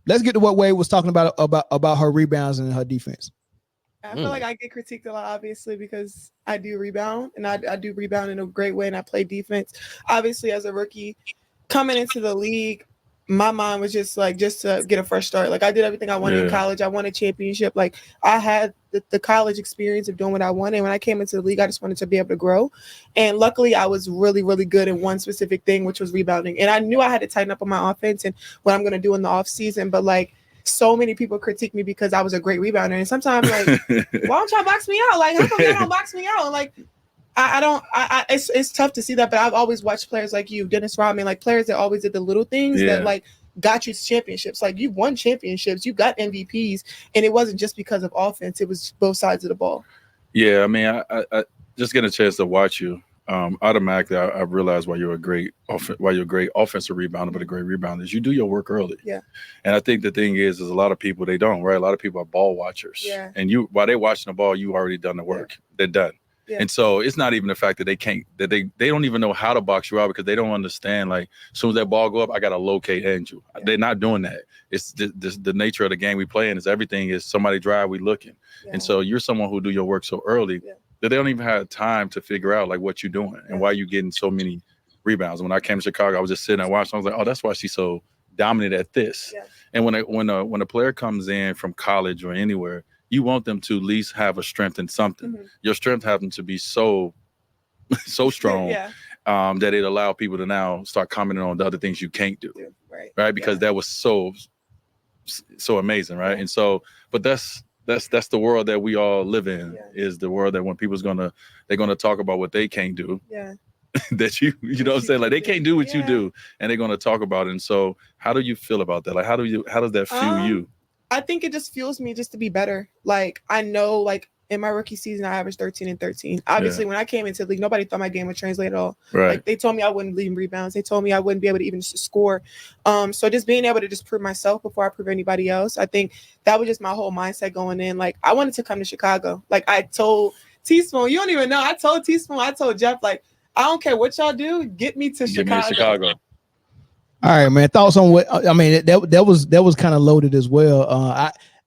let's get to what Wade was talking about her rebounds and her defense. I feel like I get critiqued a lot, obviously, because I do rebound, and I do rebound in a great way, and I play defense. Obviously, as a rookie coming into the league, my mind was just to get a fresh start. Like, I did everything I wanted in college. I won a championship. Like, I had the college experience of doing what I wanted. When I came into the league, I just wanted to be able to grow. And luckily, I was really, really good in one specific thing, which was rebounding. And I knew I had to tighten up on my offense and what I'm going to do in the off season. But like, so many people critique me because I was a great rebounder. And sometimes like, why don't y'all box me out? Like, how come y'all don't box me out? And like, it's tough to see that, but I've always watched players like you, Dennis Rodman, like players that always did the little things that like got you championships. Like, you won championships, you got MVPs, and it wasn't just because of offense, it was both sides of the ball. Yeah, I mean, I just get a chance to watch you. Automatically, I realized why you're a great offensive rebounder, but a great rebounder is you do your work early. Yeah. And I think the thing is a lot of people, they don't, right? A lot of people are ball watchers. Yeah. And while they're watching the ball, you already done the work. Yeah. They're done. Yeah. And so it's not even the fact that they don't even know how to box you out because they don't understand, like, as soon as that ball go up, I got to locate and you. Yeah. They're not doing that. It's the nature of the game we play in is everything is somebody drive, we looking. Yeah. And so you're someone who do your work so early that they don't even have time to figure out like what you're doing and why you're getting so many rebounds. When I came to Chicago, I was just sitting and watching. I was like, oh, that's why she's so dominant at this. Yeah. And when a player comes in from college or anywhere, you want them to at least have a strength in something. Mm-hmm. Your strength happens to be so strong that it allow people to now start commenting on the other things you can't do. Right? Because that was so amazing, right? And so, but that's the world that we all live in, is the world that when they're gonna talk about what they can't do. Yeah. That you know what I'm saying? Like, they can't do what you do, and they're gonna talk about it. And so how do you feel about that? Like, how does that fuel you? I think it just fuels me just to be better. Like, I know, like, in my rookie season, I averaged 13 and 13. Obviously, when I came into the league, nobody thought my game would translate at all. Right. Like, they told me I wouldn't lead in rebounds. They told me I wouldn't be able to even score. So just being able to just prove myself before I prove anybody else, I think that was just my whole mindset going in. Like, I wanted to come to Chicago. Like, I told Teaspoon, you don't even know. I told Teaspoon, I told Jeff, like, I don't care what y'all do, get me to Chicago. All right, man. Thoughts on what I mean? That was kind of loaded as well.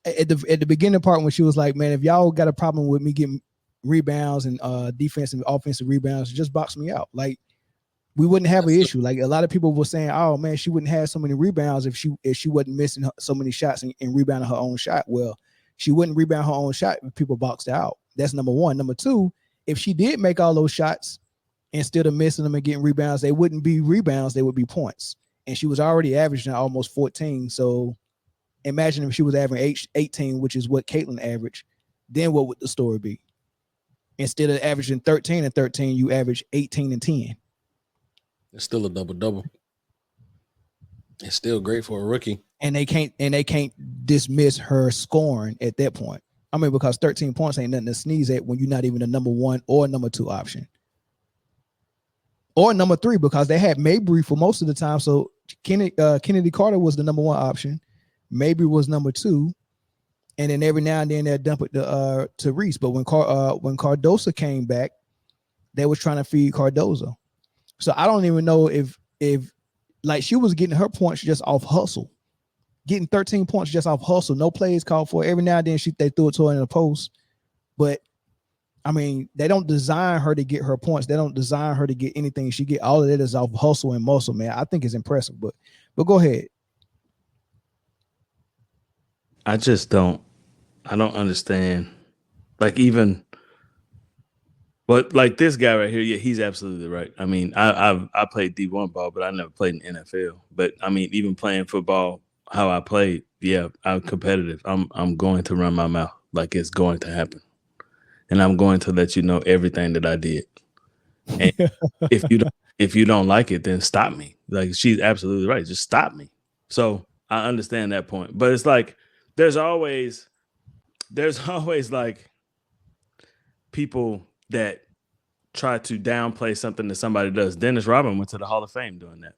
At the beginning part when she was like, "Man, if y'all got a problem with me getting rebounds and defensive and offensive rebounds, just box me out." Like, we wouldn't have an issue. Like, a lot of people were saying, "Oh man, she wouldn't have so many rebounds if she wasn't missing so many shots and rebounding her own shot." Well, she wouldn't rebound her own shot if people boxed her out. That's number one. Number two, if she did make all those shots instead of missing them and getting rebounds, they wouldn't be rebounds; they would be points. And she was already averaging almost 14. So imagine if she was averaging 18, which is what Caitlin averaged, then what would the story be? Instead of averaging 13 and 13, you average 18 and 10. It's still a double-double. It's still great for a rookie. And they can't dismiss her scoring at that point. I mean, because 13 points ain't nothing to sneeze at when you're not even a number one or number two option. Or number three, because they had Mabry for most of the time. So Kennedy Carter was the number one option. Mabry was number two. And then every now and then they'd dump it to REESE. But when Cardoso came back, they was trying to feed Cardoso. So I don't even know if like she was getting her points just off hustle. Getting 13 points just off hustle. No plays called for. Every now and then they threw it to her in the post. But I mean, they don't design her to get her points. They don't design her to get anything. She get all of that is off hustle and muscle, man. I think it's impressive, but go ahead. I don't understand. Like, even, but like this guy right here, yeah, he's absolutely right. I mean, I played D1 ball, but I never played in NFL. But I mean, even playing football, how I played, yeah, I'm competitive. I'm going to run my mouth like it's going to happen. And I'm going to let you know everything that I did. And if you don't like it, then stop me. Like, she's absolutely right. Just stop me. So I understand that point. But it's like there's always like people that try to downplay something that somebody does. Dennis Rodman went to the Hall of Fame doing that.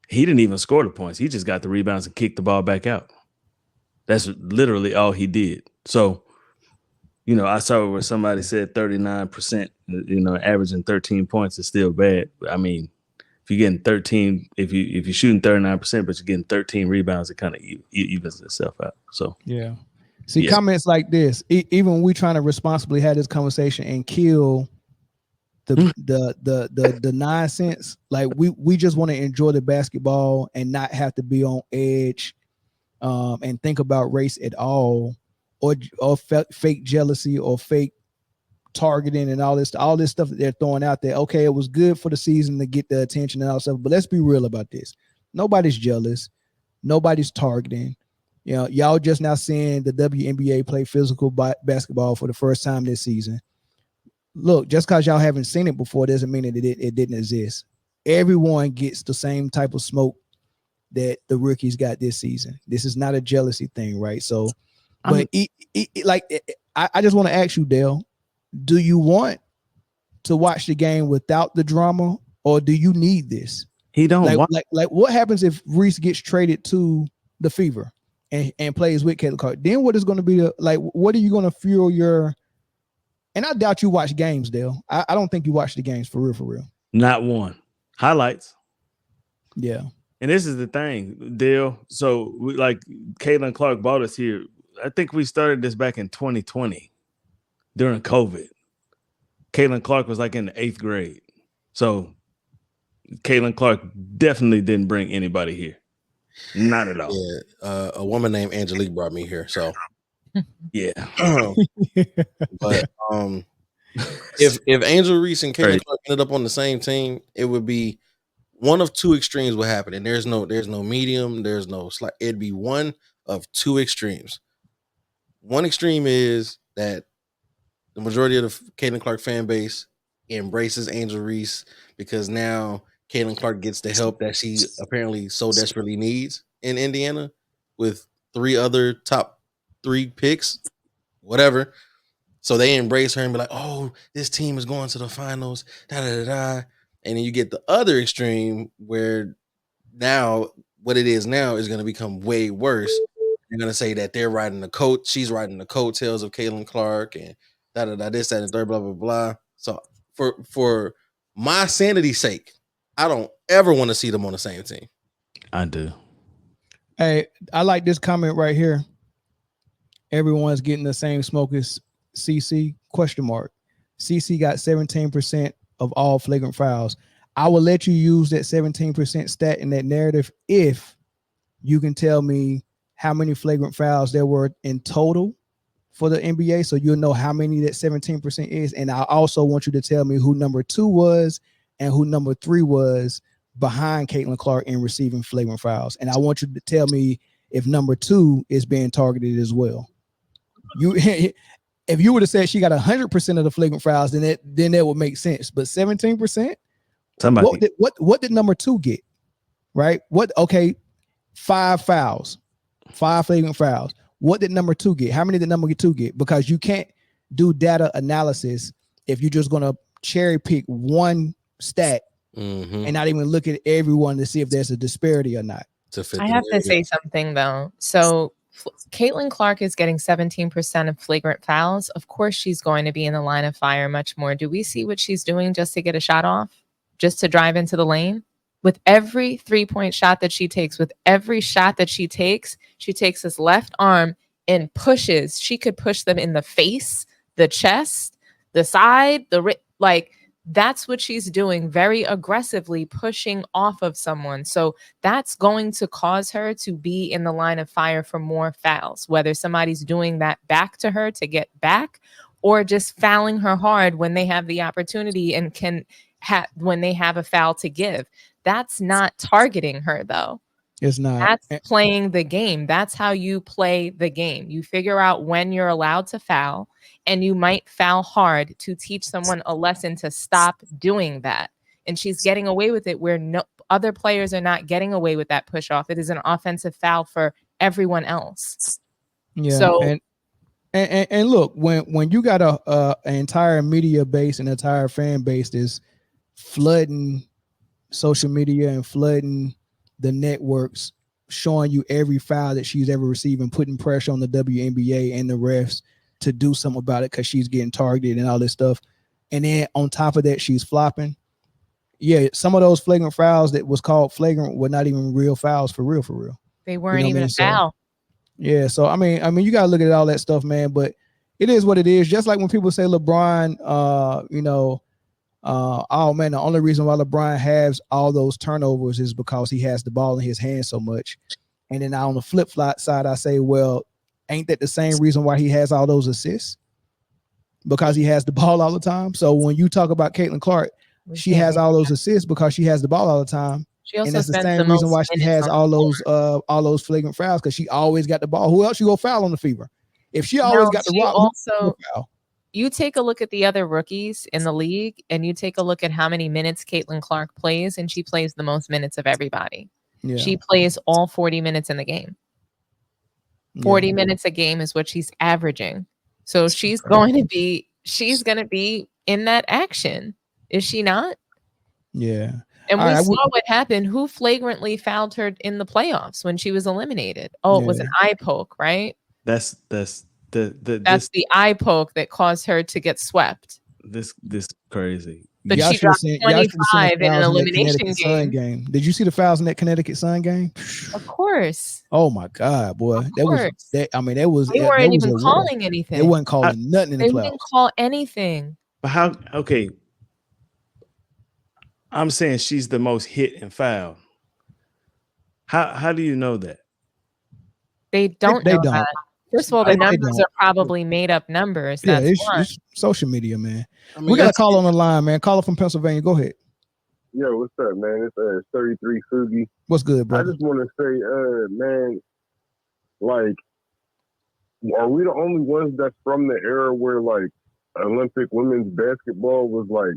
He didn't even score the points. He just got the rebounds and kicked the ball back out. That's literally all he did. So, you know, I saw where somebody said 39%, you know, averaging 13 points is still bad. I mean, if you're getting 13, if you're shooting 39%, but you're getting 13 rebounds, it kind of evens itself out. So yeah. See, comments like this, even when we trying to responsibly have this conversation and kill the nonsense, like we just want to enjoy the basketball and not have to be on edge and think about race at all, or fake jealousy or fake targeting and all this stuff that they're throwing out there. Okay, it was good for the season to get the attention and all stuff, but let's be real about this. Nobody's jealous. Nobody's targeting. You know, y'all just now seeing the WNBA play physical basketball for the first time this season. Look, just because y'all haven't seen it before doesn't mean that it didn't exist. Everyone gets the same type of smoke that the rookies got this season. This is not a jealousy thing, right? So, but I just want to ask you, Dale, do you want to watch the game without the drama, or do you need this? He don't like what happens if Reese gets traded to the Fever and plays with Caitlin Clark? Then what is going to be what are you going to fuel your? And I doubt you watch games, Dale. I don't think you watch the games for real. Not one. Highlights. Yeah. And this is the thing, Dale. So Caitlin Clark bought us here. I think we started this back in 2020 during COVID. Caitlin Clark was like in the 8th grade. So Caitlin Clark definitely didn't bring anybody here. Not at all. Yeah. A woman named Angelique brought me here. So yeah. But if Angel Reese and Caitlin Clark ended up on the same team, it would be one of two extremes would happen. And there's no medium, there's no slight. It'd be one of two extremes. One extreme is that the majority of the Caitlin Clark fan base embraces Angel Reese because now Caitlin Clark gets the help that she apparently so desperately needs in Indiana with 3 other top 3 picks, whatever. So they embrace her and be like, oh, this team is going to the finals, da-da-da-da. And then you get the other extreme where now what it is now is going to become way worse. You're going to say that she's riding the coattails of Caitlin Clark and da-da-da, this, that, and third, blah, blah, blah. So for my sanity's sake, I don't ever want to see them on the same team. I do. Hey, I like this comment right here. Everyone's getting the same smoke as CC, ? CC got 17% of all flagrant fouls. I will let you use that 17% stat in that narrative if you can tell me how many flagrant fouls there were in total for the NBA, so you'll know how many that 17% is. And I also want you to tell me who number 2 was and who number 3 was behind Caitlin Clark in receiving flagrant fouls. And I want you to tell me if number 2 is being targeted as well. If you would have said she got 100% of the flagrant fouls, then that would make sense. But 17%, what did number 2 get? Right? 5 fouls, 5 flagrant fouls. What did number 2 get? How many did number 2 get? Because you can't do data analysis if you're just gonna cherry pick one stat and not even look at everyone to see if there's a disparity or not. I have to say something though. So Caitlin Clark is getting 17% of flagrant fouls. Of course, she's going to be in the line of fire much more. Do we see what she's doing just to get a shot off? Just to drive into the lane? With every 3-point shot that she takes, with every shot that she takes his left arm and pushes. She could push them in the face, the chest, the side, that's what she's doing, very aggressively pushing off of someone. So that's going to cause her to be in the line of fire for more fouls, whether somebody's doing that back to her to get back or just fouling her hard when they have the opportunity and when they have a foul to give. That's not targeting her, though. It's not. That's playing the game. That's how you play the game. You figure out when you're allowed to foul, and you might foul hard to teach someone a lesson to stop doing that. And she's getting away with it where no other players are not getting away with that push off. It is an offensive foul for everyone else. Yeah. So, and look, when you got an entire media base, an entire fan base that's flooding social media and flooding the networks, showing you every foul that she's ever received and putting pressure on the WNBA and the refs to do something about it because she's getting targeted and all this stuff. And then on top of that, she's flopping. yeah, some of those flagrant fouls that was called flagrant were not even real fouls for real. They weren't what I even mean? a foul. Yeah, so I mean, you gotta look at all that stuff, man. But it is what it is. Just like when people say LeBron, oh man, the only reason why LeBron has all those turnovers is because he has the ball in his hand so much. And then on the flip side, I say, well, ain't that the same reason why he has all those assists? Because he has the ball all the time. So when you talk about Caitlin Clark, she has all those assists because she has the ball all the time. She also and that's the spends same the reason most why she minutes has on all those flagrant fouls, because she always got the ball. Who else you go foul on the fever? If she always got the rock, also you take a look at the other rookies in the league and you take a look at how many minutes Caitlin Clark plays, and she plays the most minutes of everybody. Yeah. She plays all 40 minutes in the game. 40 minutes a game is what she's averaging. So she's going to be in that action. Is she not? Yeah. And we saw what happened. Who flagrantly fouled her in the playoffs when she was eliminated? Oh, it was an eye poke, right? That's the eye poke that caused her to get swept. This crazy. But she dropped 25 in an elimination game. Did you see the fouls in that Connecticut Sun game? Of course. Oh my God, boy. They weren't even calling anything. They wasn't calling nothing in the playoffs. They didn't call anything. But how? Okay. I'm saying she's the most hit and foul. How do you know that? They don't know that. First of all, the numbers are probably made up numbers. That's it's social media, man. We got a call on the line, man. Caller from Pennsylvania. Go ahead. Yo, what's up, man? It's 33 Sugi. What's good, bro? I just want to say, man, like, are we the only ones that's from the era where, like, Olympic women's basketball was, like,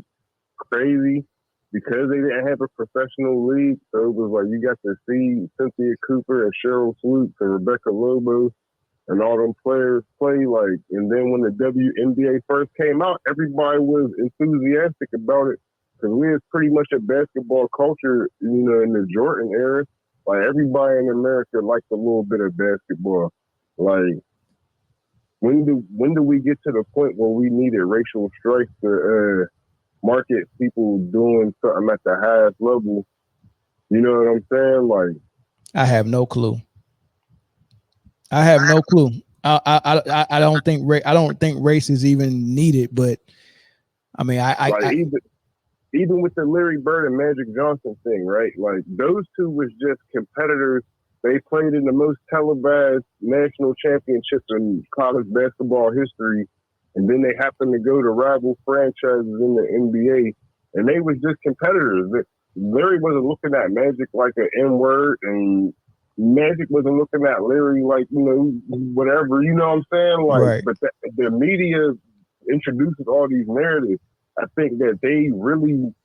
crazy because they didn't have a professional league? So it was like you got to see Cynthia Cooper and Cheryl Swoops and Rebecca Lobos and all them players play, like, and then when the WNBA first came out, everybody was enthusiastic about it because we was pretty much a basketball culture, you know, in the Jordan era. Like, everybody in America liked a little bit of basketball. Like, when do we get to the point where we needed racial strife to market people doing something at the highest level? You know what I'm saying? Like, I have no clue. I don't think race is even needed, but I mean, even with the Larry Bird and Magic Johnson thing, right? Like, those two was just competitors. They played in the most televised national championships in college basketball history, and then they happened to go to rival franchises in the NBA, and they was just competitors. Larry wasn't looking at Magic like an N-word, and Magic wasn't looking at Larry like, you know, whatever, you know what I'm saying? Like, right. But the media introduces all these narratives. I think that they really, you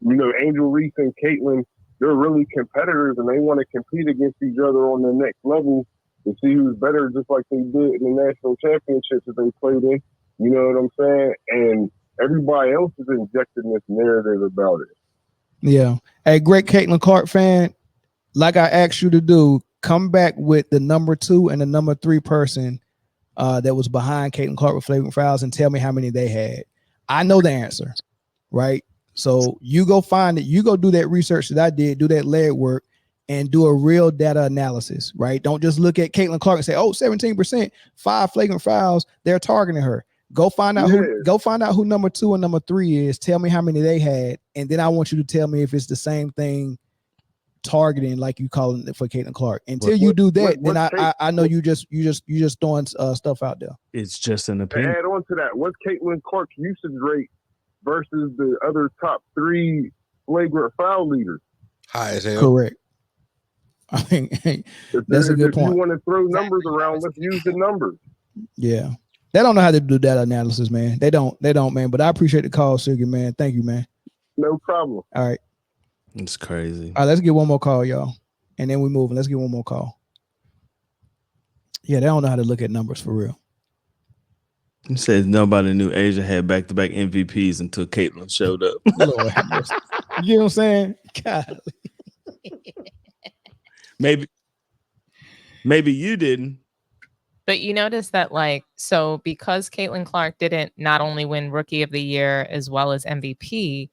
know, Angel Reese and Caitlin, they're really competitors, and they want to compete against each other on the next level to see who's better, just like they did in the national championships that they played in. You know what I'm saying? And everybody else is injecting this narrative about it. Yeah. Hey, great Caitlin Clark fan, like I asked you to do, come back with the number 2 and the number 3 person that was behind Caitlin Clark with flagrant fouls and tell me how many they had. I know the answer, right? So you go find it. You go do that research that I did, do that leg work, and do a real data analysis, right? Don't just look at Caitlin Clark and say, oh, 17%, 5 flagrant fouls, they're targeting her. Go find out who number 2 and number 3 is. Tell me how many they had, and then I want you to tell me if it's the same thing targeting like you call it for Caitlin Clark. Until you do that, then I know you just throwing stuff out there. It's just an opinion. To add on to that, what's Caitlin Clark's usage rate versus the other top 3 flagrant foul leaders? High as hell. Correct. I mean, that's a good point. If you want to throw numbers around, let's use the numbers. Yeah. They don't know how to do data analysis, man. They don't, man. But I appreciate the call, Sugar, man. Thank you, man. No problem. All right. It's crazy. All right, let's get one more call, y'all. And then we moving. Let's get one more call. Yeah, they don't know how to look at numbers for real. He says nobody knew Asia had back-to-back MVPs until Caitlin showed up. Lord, you know what I'm saying? God. Maybe you didn't. But you notice that, like, so because Caitlin Clark didn't not only win Rookie of the Year as well as MVP,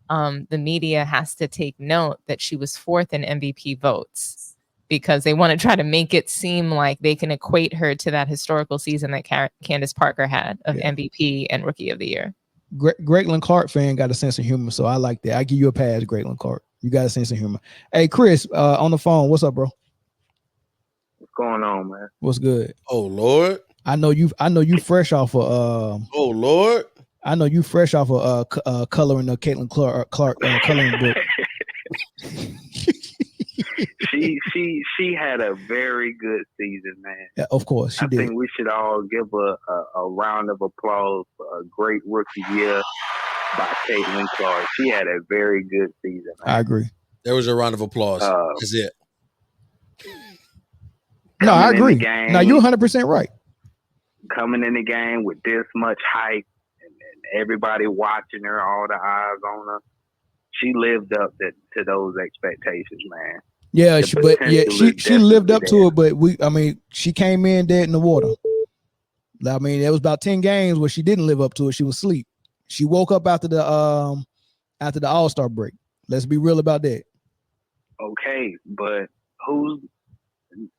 the media has to take note that she was 4th in MVP votes because they want to try to make it seem like they can equate her to that historical season that Candace Parker had of MVP and Rookie of the Year. Greatland Clark fan got a sense of humor, so I like that. I give you a pass, Greatland Clark. You got a sense of humor. Hey, Chris, on the phone. What's up, bro? What's going on, man? What's good? Oh Lord. I know you fresh off of oh Lord. I know you fresh off of coloring the Caitlin Clark coloring book. She had a very good season, man. Yeah, of course, she did. I think we should all give a round of applause for a great rookie year by Caitlin Clark. She had a very good season, man. I agree. There was a round of applause. That's it. No, I agree. No, you're 100% right. Coming in the game with this much hype and everybody watching her, all the eyes on her, she lived up to those expectations, man. Yeah, she lived up to it, but she came in dead in the water. I mean, there was about 10 games where she didn't live up to it. She was asleep. She woke up after the All-Star break. Let's be real about that. Okay, but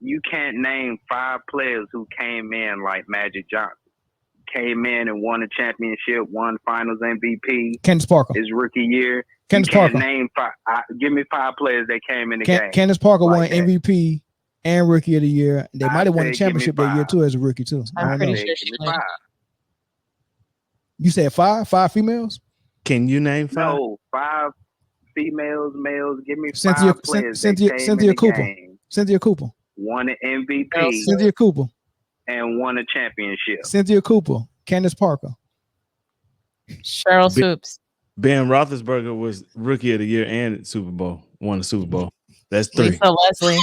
you can't name 5 players who came in like Magic Johnson. Came in and won a championship, won Finals MVP. Candace Parker. His rookie year. Candace Parker. Name 5. Give me 5 players that came in the game. Candace Parker like won that. MVP and Rookie of the Year. They might have won the championship that year too as a rookie too. I'm pretty sure she did. 5. You said 5? 5 females? Can you name 5? No, 5 females, males. Give me 5 Cynthia players. Cynthia Cooper. Game, Cynthia Cooper. won an MVP. Cynthia Cooper. And won a championship. Cynthia Cooper. Candace Parker. Cheryl Swoops. Ben Roethlisberger was Rookie of the Year and Super Bowl. Won the Super Bowl. That's 3. Lisa Leslie.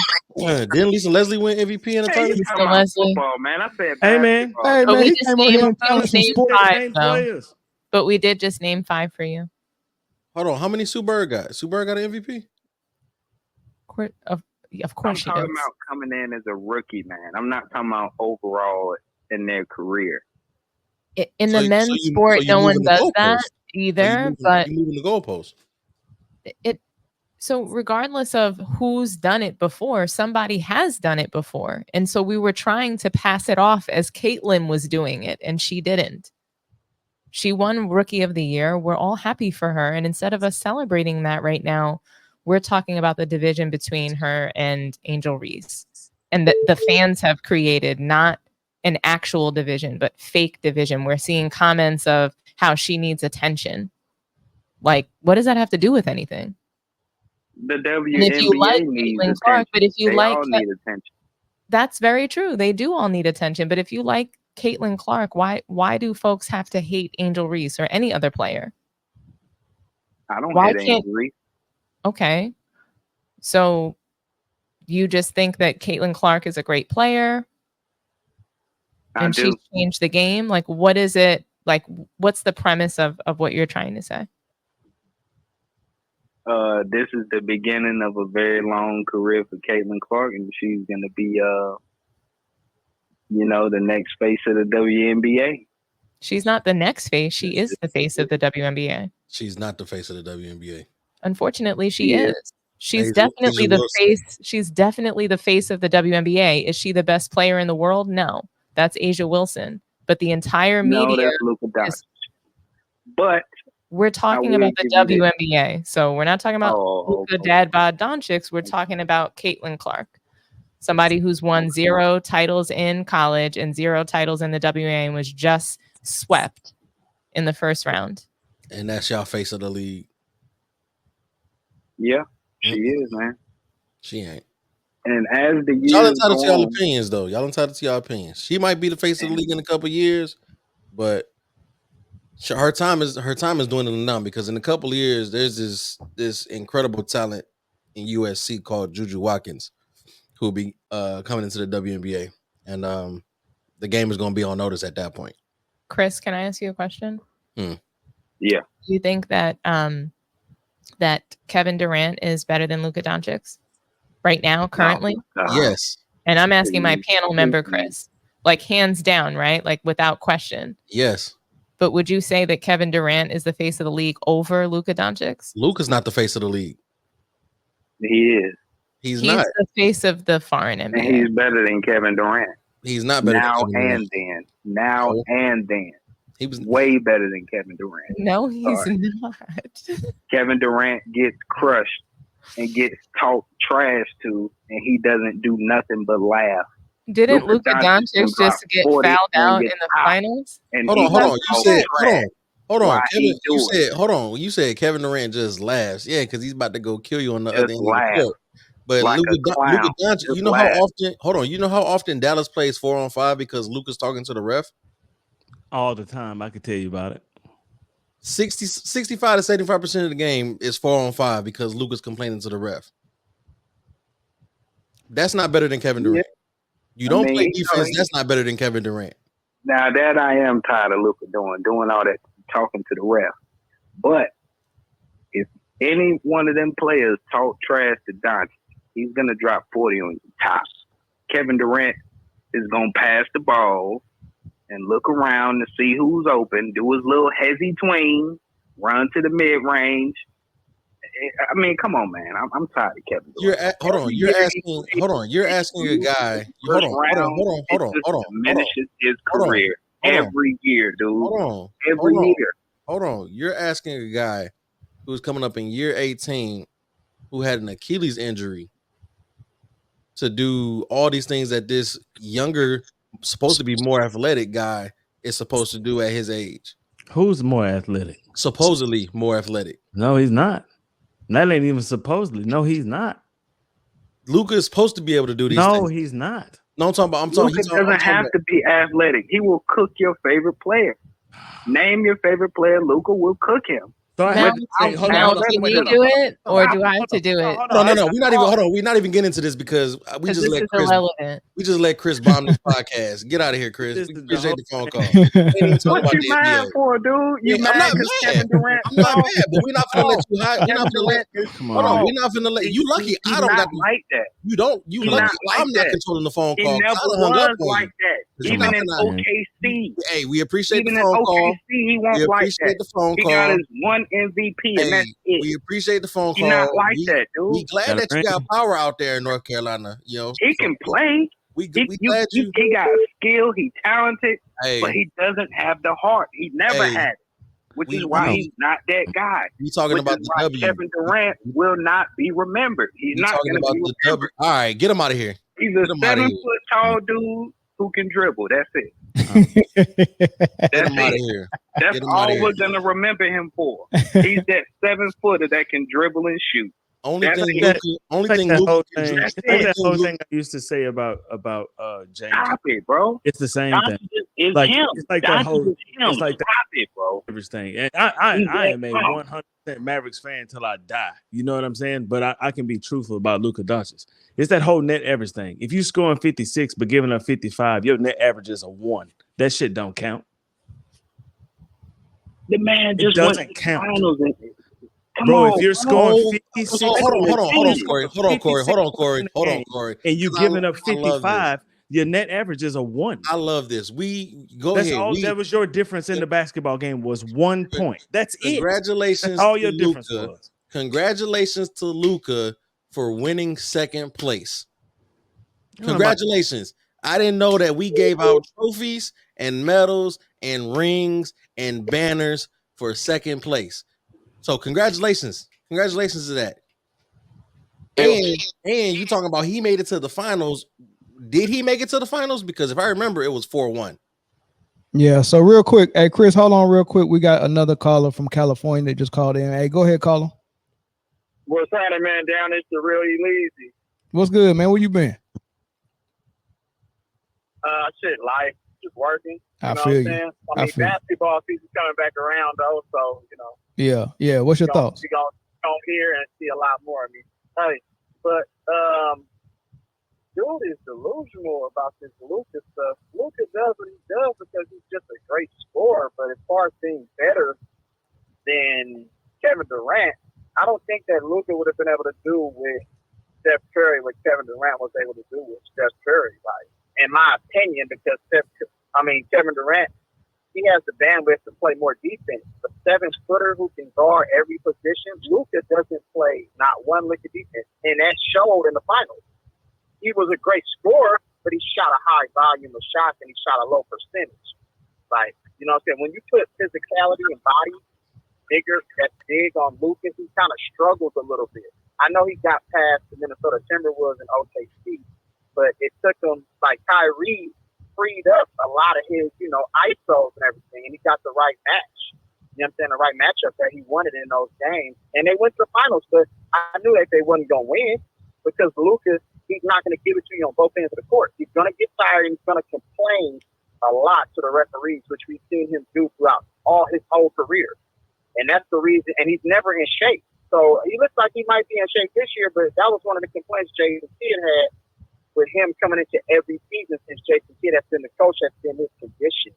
Didn't Lisa Leslie win MVP in the tournament? Lisa Leslie. Football, man. I said Hey, man. Hey, But man. we He just came on here and named challenged some sports. 5, though. But we did just name 5 for you. Hold on. How many Sue Bird got? Sue Bird got an MVP? Of course she I'm does. talking about coming in as a rookie, man. I'm not talking about overall in their career. In the men's sport, no one does that either. But you moving the goalpost. So regardless of who's done it before, somebody has done it before. And so we were trying to pass it off as Caitlin was doing it, and she didn't. She won Rookie of the Year. We're all happy for her. And instead of us celebrating that right now, we're talking about the division between her and Angel Reese. And the fans have created not an actual division, but fake division. We're seeing comments of how she needs attention. Like, what does that have to do with anything? The WNBA And if you like needs Caitlin Clark, attention. but if you They like all need attention. That's very true. They do all need attention. But if you like Caitlin Clark, why do folks have to hate Angel Reese or any other player? I don't Why hate can't- Angel Reese. Okay. So you just think that Caitlin Clark is a great player and she's changed the game? Like, what is it? Like, what's the premise of what you're trying to say? This is the beginning of a very long career for Caitlin Clark, and she's going to be, the next face of the WNBA. She's not the next face. She is the face of the WNBA. She's not the face of the WNBA. Unfortunately, she is. She's Asia definitely the Wilson. face. She's definitely the face of the WNBA. Is she the best player in the world? No, that's Asia Wilson. But the entire No, media, that's Luka Doncic. But we're talking will about the give you WNBA. So we're not talking about Luka okay. Dad Bod Doncic. We're talking about Caitlin Clark, somebody who's won 0 titles in college and 0 titles in the WNBA and was just swept in the first round. And that's y'all face of the league. Yeah, she is, man. She ain't. And as the years Y'all entitled go to y'all on, opinions, though. Y'all entitled to y'all opinions. She might be the face of the league in a couple years, but her time is dwindling down because in a couple of years, there's this incredible talent in USC called Juju Watkins, who'll be coming into the WNBA, and the game is going to be on notice at that point. Chris, can I ask you a question? Yeah. Do you think that that Kevin Durant is better than Luka Doncic right now, currently? Yes. And I'm asking my panel member, Chris, like hands down, right? Like without question. Yes. But would you say that Kevin Durant is the face of the league over Luka Doncic? Luka's not the face of the league. He is. He's He's not. the face of the foreign And NBA. he's better than Kevin Durant. He's not better Now than Kevin Durant. and then. Now No. and then. He was Way better than Kevin Durant. No, he's Sorry. not. Kevin Durant gets crushed and gets talked trash to, and he doesn't do nothing but laugh. Didn't Luka Luka Doncic Doncic dropped just get 40 fouled and out get in the hot. finals? And Hold he on, hold on. was You talked said, trash. hold on. Why he Kevin, do you it? said, hold on. You said Kevin Durant just laughs. Yeah, because he's about to go kill you on the Just other end of the laugh. court. But Like Luka a clown. Doncic, Just you know laugh. how often? Hold on. You know how often Dallas plays 4-on-5 because Luka's talking to the ref? All the time. I could tell you about it. 65 to 75% of the game is 4-on-5 because Luka's complaining to the ref. That's not better than Kevin Durant. You don't play defense. That's not better than Kevin Durant. Now that I am tired of Luka doing all that talking to the ref. But if any one of them players talk trash to Doncic, he's gonna drop 40 on the top. Kevin Durant is gonna pass the ball and look around to see who's open, do his little hezzy tween, run to the mid range. I mean, come on, man. I'm tired of Kevin Durant. You're asking a guy. Hold on. Diminishes his career every year, dude. Every year. Hold on. You're asking a guy who's coming up in year 18 who had an Achilles injury to do all these things that this younger, supposed to be more athletic guy is supposed to do at his age. Who's more athletic? Supposedly more athletic. No, he's not. That ain't even supposedly. No, he's not. Luka is supposed to be able to do these things. No, he's not. No, I'm talking. Luka doesn't have to be athletic. He will cook your favorite player. Name your favorite player. Luka will cook him. So I have to say, Can you do it, or do I have to do it? No. We're not even getting into this because we just let Chris. Irrelevant. We just let Chris bomb this podcast. Get out of here, Chris. We appreciate the phone call. What you mad for, dude? You mad because Kevin Durant? I'm not mad, but we're not gonna let you hide. We're not gonna let. Come on. We're not gonna let you. Lucky I don't got like that. You don't. You lucky. I'm not controlling the phone call. He never was like that. Even in OKC. Hey, we appreciate the Even phone in call. OKC, he won't We like appreciate that. the phone He call. got his one MVP, and that's it. We appreciate the phone call. He's not like that, dude. We glad that you got power out there in North Carolina. You know, he can play. We glad you. He got skill. He's talented, Hey. but he doesn't have the heart. He never had it, which is why he's not that guy. We talking about the W. Kevin Durant will not be remembered. He's not talking going to about be the remembered. W. All right, get him out of here. He's a 7-foot tall dude who can dribble. That's it. Get him out of here. That's all we're gonna remember him for. He's that 7-footer that can dribble and shoot. Only That's thing it. That whole thing. That's It's like it. that whole thing I used to say about James. Stop it, bro. It's the same Doncic thing. is Like him. it's like that Doncic whole. is him. It's like that. Stop it, bro. Everything. And I am a 100% Mavericks fan until I die. You know what I'm saying? But I can be truthful about Luka Doncic. It's that whole net average thing. If you scoring 56 but giving up 55, your net average is a 1. That shit don't count. The man just doesn't went to count. finals and Bro, if you're scoring 56, hold on, Corey. And you giving up 55, your net average is a 1. I love this. We go That's ahead. all. That was your difference in the basketball game was 1 point. That's it. Congratulations. That's all your to difference Luka. was. Congratulations to Luka for winning second place. You know, Congratulations. I didn't know that we gave out trophies and medals and rings and banners for second place. So congratulations. Congratulations to that. And you talking about he made it to the finals. Did he make it to the finals? Because if I remember, it was 4-1. Yeah, so real quick, hey Chris, hold on real quick. We got another caller from California that just called in. Hey, go ahead, caller. What's happening, man? Down it's the real Elise. What's good, man? Where you been? Shit, life, just working. I feel you. I mean, basketball season's coming back around though, so you know. Yeah. What's your thoughts? You're gonna hear and see a lot more of me. Hey, but dude is delusional about this Luka stuff. Luka does what he does because he's just a great scorer. But as far as being better than Kevin Durant, I don't think that Luka would have been able to do with Steph Curry what Kevin Durant was able to do with Steph Curry. Like, in my opinion, because Kevin Durant, he has the bandwidth to play more defense. A 7-footer who can guard every position. Luka doesn't play not one lick of defense, and that showed in the finals. He was a great scorer, but he shot a high volume of shots and he shot a low percentage. Like, you know what I'm saying? When you put physicality and body that's big on Lucas, he kind of struggles a little bit. I know he got past the Minnesota Timberwolves and OKC, but it took him, like Kyrie freed up a lot of his, you know, ISOs and everything, and he got the right match. You know what I'm saying? The right matchup that he wanted in those games. And they went to the finals, but I knew that they wasn't going to win because Lucas, he's not going to give it to you on both ends of the court. He's going to get tired and he's going to complain a lot to the referees, which we've seen him do throughout all his whole career. And that's the reason. And he's never in shape. So he looks like he might be in shape this year, but that was one of the complaints Jason Kidd had with him coming into every season since Jason Kidd has been the coach, has been his condition.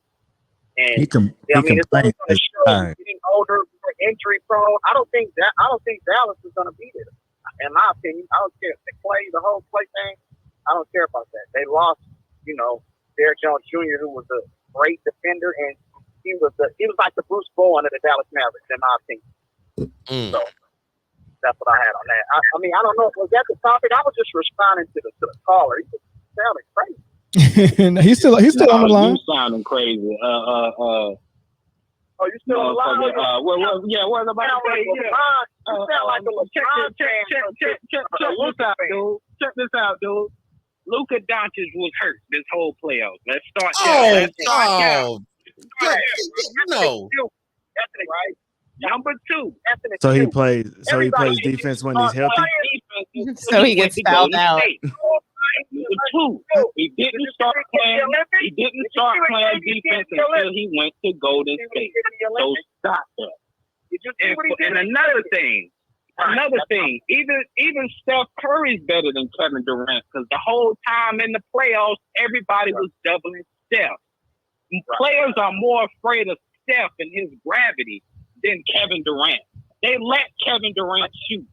And it's only going to show he's getting older, more injury prone. I don't think Dallas is going to be there. In my opinion, I don't care. The whole play thing, I don't care about that. They lost, you know, Derrick Jones Jr., who was a great defender, and he was like the Bruce Bowen of the Dallas Mavericks, in my opinion. So that's what I had on that. I mean, I don't know. Was that the topic? I was just responding to the caller. He just sounded crazy. he's still on the line. You sounding crazy. Oh, you still on the line? What about you sound like a LeBron Check this out, dude. Luka Doncic was hurt this whole playoffs. Let's start there. No. Right. Number 2. So he plays defense when he's healthy. So he gets fouled out. Number 2, he didn't start playing defense until he went to Golden State. So stop that. And another thing, even Steph Curry's better than Kevin Durant because the whole time in the playoffs, everybody was doubling Steph. Players are more afraid of Steph and his gravity than Kevin Durant. They let Kevin Durant shoot.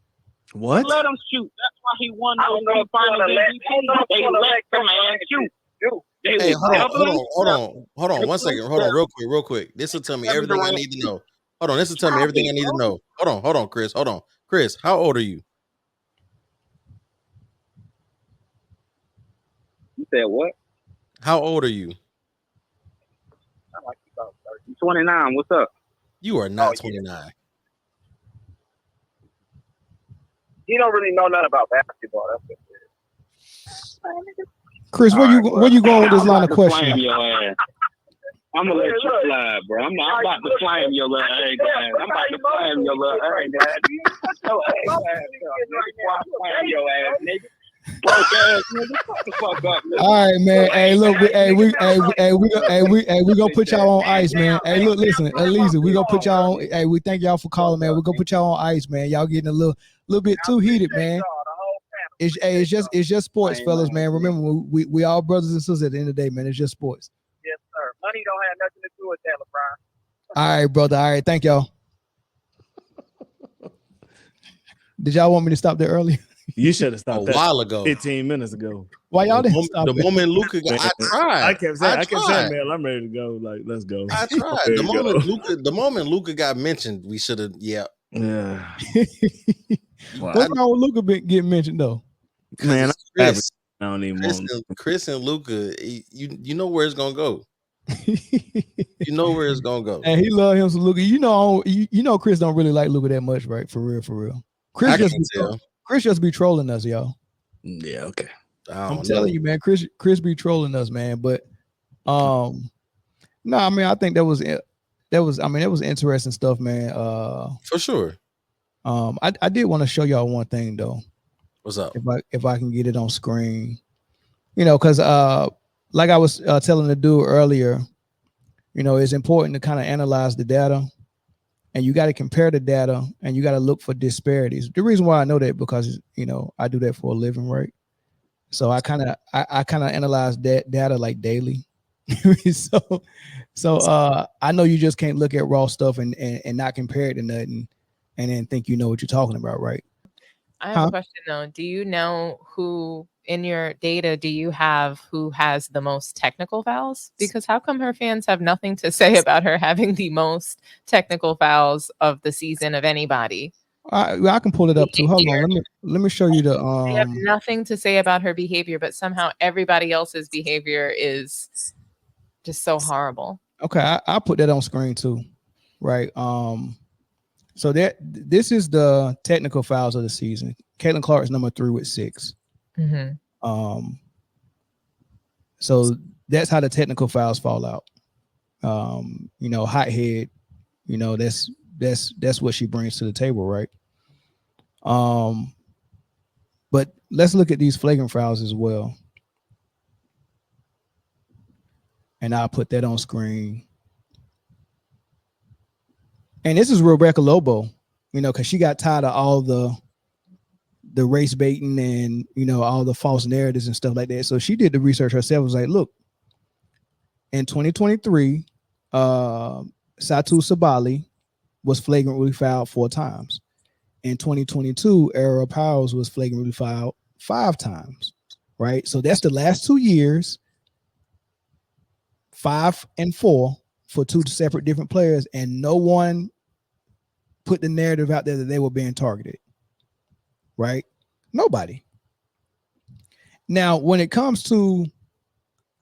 What? Let him shoot. That's why he won those finals MVP. They let the man shoot. Hey, hold on. 1 second. Hold on, real quick. This will tell me everything I need to know. Hold on, this will tell me everything I need to know. Hold on, Chris. Hold on. Chris, how old are you? You said what? How old are you? I'm like about 30. 29. What's up? You are not 29. He don't really know nothing about basketball. That's what it is. Chris, where you going with this line of questioning? I'm gonna let you slide, bro. I'm about to flame your little egg ass. I'm about to flame your little egg ass. Flame your ass, nigga. Broke ass nigga. Fuck the fuck up, nigga. All right, man. Hey, look, we gonna put y'all on ice, man. Hey, look, listen, Elisa, we gonna put y'all on. Hey, we thank y'all for calling, man. We're gonna put y'all on ice, man. Y'all getting a little bit too heated, man. It's just sports, fellas, man. Remember, we all brothers and sisters at the end of the day, man. It's just sports. Yes, sir. Money don't have nothing to do with that, LeBron. All right, brother. All right, thank y'all. Did y'all want me to stop there early? You should have stopped a while ago, 15 minutes ago. Why y'all didn't stop? The moment Luka got, I tried. I kept saying, man, I'm ready to go. Like, let's go. I tried. The moment Luka got mentioned, we should have. Yeah. Wow. What's wrong with Luka getting mentioned though? Man, I don't even want Chris and Luka. You know where it's gonna go. You know where it's gonna go. And he love him some Luka. You know, Chris don't really like Luka that much, right? For real. Chris just be trolling us, y'all. Yeah, okay. I'm telling you, man. Chris be trolling us, man. But no, I mean, I think that was interesting stuff, man. For sure. I did want to show y'all one thing though. What's up? If I can get it on screen, because like I was telling the dude earlier, it's important to kind of analyze the data, and you got to compare the data, and you got to look for disparities. The reason why I know that because I do that for a living, right? So I kind of analyze that data like daily. so I know you just can't look at raw stuff and not compare it to nothing, and then think you know what you're talking about, right? I have a question though. Do you know who in your data, do you have who has the most technical fouls? Because how come her fans have nothing to say about her having the most technical fouls of the season of anybody? I can pull it up too. Hold on, let me show you the. They have nothing to say about her behavior, but somehow everybody else's behavior is just so horrible. Okay, I put that on screen too, right? So this is the technical fouls of the season. Caitlin Clark is number 3 with 6. Mm-hmm. So that's how the technical fouls fall out. You know, hot head, you know, that's what she brings to the table, right? But let's look at these flagrant fouls as well. And I'll put that on screen. And this is Rebecca Lobo, you know, because she got tired of all the race baiting and, you know, all the false narratives and stuff like that. So she did the research herself. Was like, look, in 2023, Satu Sabali was flagrantly fouled 4 times. In 2022, Era Powers was flagrantly fouled 5 times, right? So that's the last 2 years, 5 and 4 for 2 separate different players, and no one put the narrative out there that they were being targeted, right? Nobody. Now, when it comes to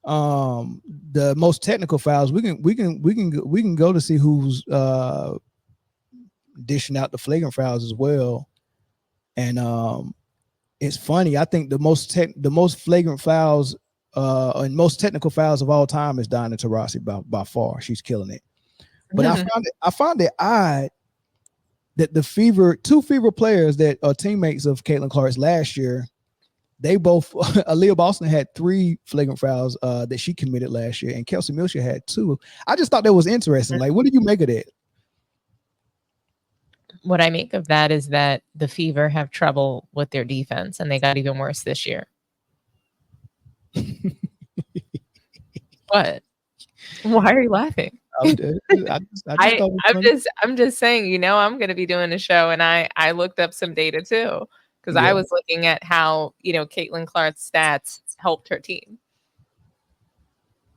the most technical fouls, we can go to see who's dishing out the flagrant fouls as well. And it's funny. I think the most flagrant fouls and most technical fouls of all time is Diana Taurasi by far. She's killing it. But I found it odd that the two Fever players that are teammates of Caitlin Clark's last year, they both, Aaliyah Boston had 3 flagrant fouls that she committed last year, and Kelsey Milsha had 2. I just thought that was interesting. Like, what do you make of that? What I make of that is that the Fever have trouble with their defense, and they got even worse this year. What? Why are you laughing? I'm just saying, you know, I'm going to be doing a show, and I looked up some data too, because I was looking at how, you know, Caitlin Clark's stats helped her team.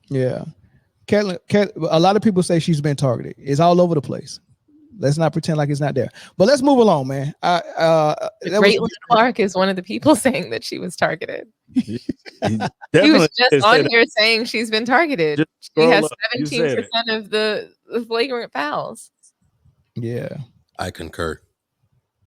Yeah. Caitlin, a lot of people say she's been targeted. It's all over the place. Let's not pretend like it's not there. But let's move along, man. Caitlin Clark is one of the people saying that she was targeted. He was just on here saying she's been targeted. She has 17% of the flagrant fouls. Yeah, I concur.